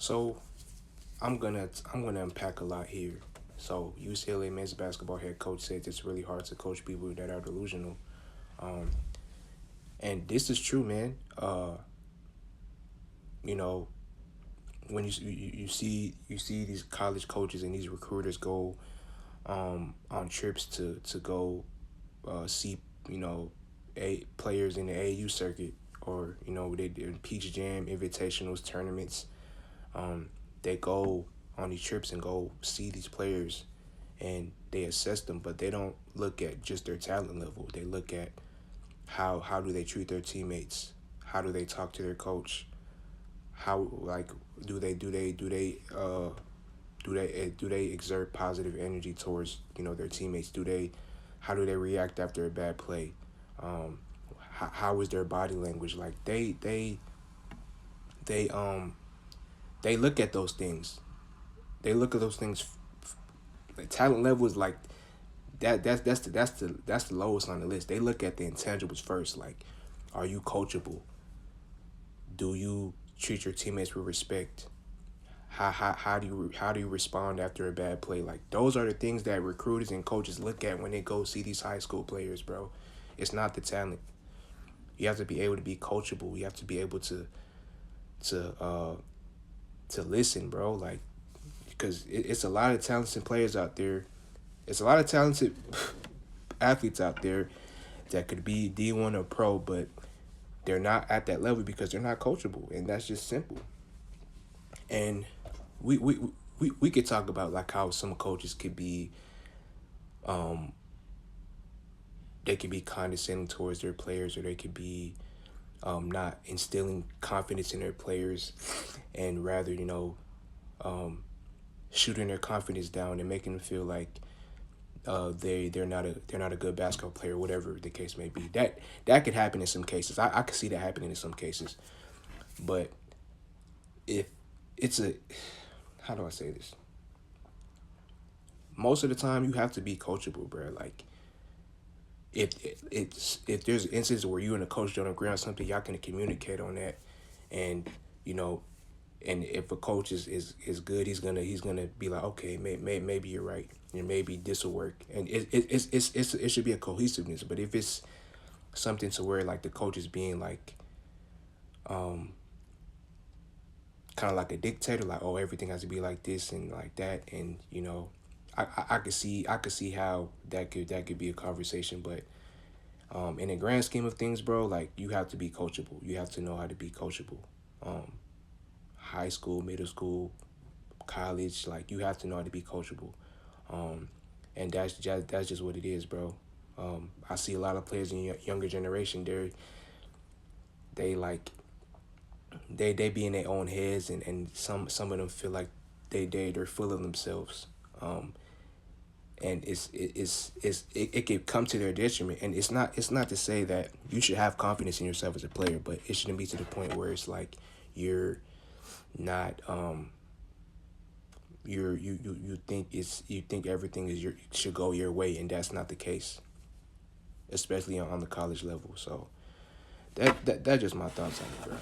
So I'm gonna unpack a lot here. So UCLA men's basketball head coach said it's really hard to coach people that are delusional. Um, and this is true, man. You know, when you see these college coaches and these recruiters go on trips to go see players in the AU circuit, or they do Peach Jam invitationals tournaments. They go on these trips and go see these players, and they assess them, but they don't look at just their talent level. They look at how do they treat their teammates, how do they talk to their coach, how like do they exert positive energy towards their teammates? How do they react after a bad play? Um, how is their body language? Like they they look at those things. They look at those things. Like, talent level is like that. That's the lowest on the list. They look at the intangibles first. Like, are you coachable? Do you treat your teammates with respect? How do you respond after a bad play? Like, those are the things that recruiters and coaches look at when they go see these high school players, bro. It's not the talent. You have to be able to be coachable. You have to be able to uh to listen, bro. Like, because it's a lot of talented players out there. It's a lot of talented athletes out there that could be D1 or pro, but they're not at that level because they're not coachable, and that's just simple. And we could talk about like how some coaches could be um they could be condescending towards their players, or they could be not instilling confidence in their players, and rather um shooting their confidence down and making them feel like they're not a good basketball player, whatever the case may be. That could happen in some cases. I could see that happening in some cases. But if it's a how do I say this? Most of the time you have to be coachable, bro. Like, if there's instances where you and the coach don't agree on something, y'all can communicate on that. And you know and if a coach is good, he's gonna be like, okay, maybe you're right, and maybe this will work, and it should be a cohesiveness. But if it's something to where like the coach is being like um kind of like a dictator, like, oh, everything has to be like this and like that, and I could see how that could be a conversation. But in the grand scheme of things, bro, like, you have to be coachable. You have to know how to be coachable. um High school, middle school, college, like, you have to know how to be coachable. Um, and that's just what it is, bro. I see a lot of players in younger generation. They like they be in their own heads, and some of them feel like they're full of themselves. Um, and it can come to their detriment. And it's not to say that you should have confidence in yourself as a player, but it shouldn't be to the point where it's like you're not you think everything should go your way, and that's not the case, especially on the college level. So that's just my thoughts on it, bro.